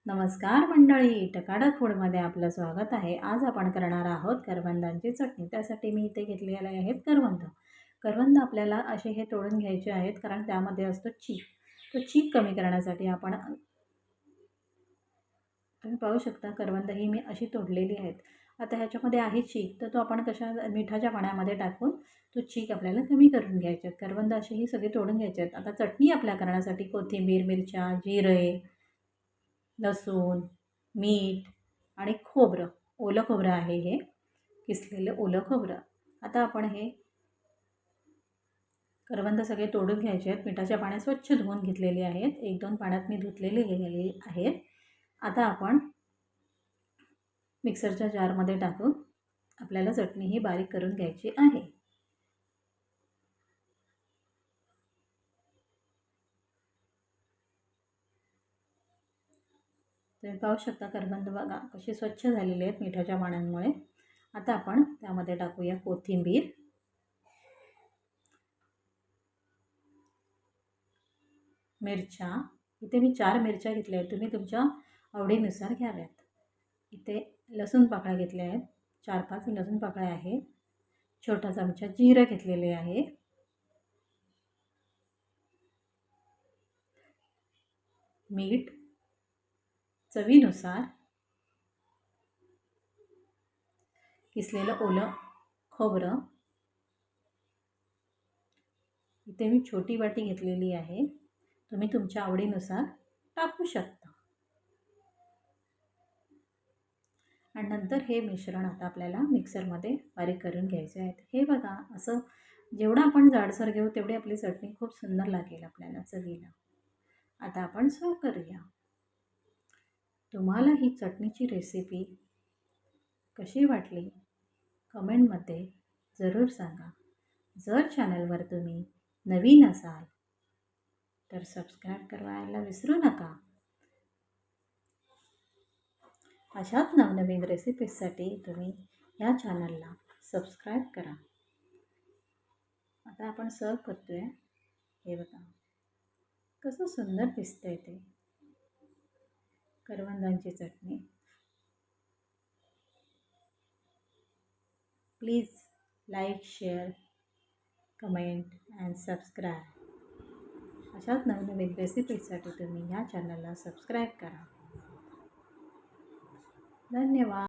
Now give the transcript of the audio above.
नमस्कार मंडळी, टकाटक फूडमध्ये आपलं स्वागत आहे. आज आपण करणार आहोत करवंदांची चटणी. त्यासाठी मी इथे घेतलेले आहेत करवंद. करवंद आपल्याला असे हे तोडून घ्यायचे आहेत, कारण त्यामध्ये असतो चीक. तो चीक कमी करण्यासाठी आपण तुम्ही पाहू शकता करवंद ही मी अशी तोडलेली आहेत. आता ह्याच्यामध्ये आहे चीक, तर तो आपण मिठाच्या पाण्यामध्ये टाकून तो चीक आपल्याला कमी करून घ्यायचे आहेत. करवंद अशी ही सगळी तोडून घ्यायचे आहेत. आता चटणी आपल्या करण्यासाठी कोथिंबीर, मिरच्या, जिरे, लसूण, मीठ आणि खोबरं, ओलं खोबरं आहे हे, किसलेलं ओलं खोबरं. आता आपण हे करवंद सगळे तोडून घ्यायचे आहेत. मिठाच्या पाण्यात स्वच्छ धुवून घेतलेले आहेत. 1-2 पाण्यात मी धुतलेले गेलेले आहेत. आता आपण मिक्सरच्या जारमध्ये टाकून आपल्याला चटणी ही बारीक करून घ्यायची आहे. तुम्ही पाहू शकता करवंद बघा कशी स्वच्छ झालेली आहेत मिठाच्या पाण्यामुळे. आता आपण त्यामध्ये टाकूया कोथिंबीर, मिरच्या. इथे मी 4 मिरच्या घेतल्या आहेत, तुम्ही तुमच्या आवडीनुसार घ्याव्यात. इथे लसूण पाकळ्या घेतल्या आहेत, 4-5 लसूण पाकळ्या आहेत. छोटा चमचा जिरं घेतलेले आहे. मीठ चवीनुसार. किसलेलं ओलं खोबरं. इथे मी छोटी वाटी घेतलेली आहे, तुम्ही तुमच्या आवडीनुसार टाकू शकता. आणि नंतर हे मिश्रण आता आपल्याला मिक्सरमध्ये बारीक करून घ्यायचे आहेत. हे बघा असं जेवढं आपण जाडसर घेऊ तेवढी आपली चटणी खूप सुंदर लागेल आपल्याला चवीला. आता आपण सर्व करूया. तुम्हाला ही चटणीची रेसिपी कशी वाटली कमेंटमध्ये जरूर सांगा. जर चॅनलवर तुम्ही नवीन असाल तर सबस्क्राईब करायला विसरू नका. अशाच नवनवीन रेसिपीजसाठी तुम्ही या चॅनलला सबस्क्राईब करा. आता आपण सर्व करतोय. हे बघा कसं सुंदर दिसतंय ते करवंदांची चटणी. Please like, share, comment and subscribe. अशाच नवनवीन रेसिपीजसाठी तुम्ही ह्या चॅनलला सबस्क्राईब करा. धन्यवाद.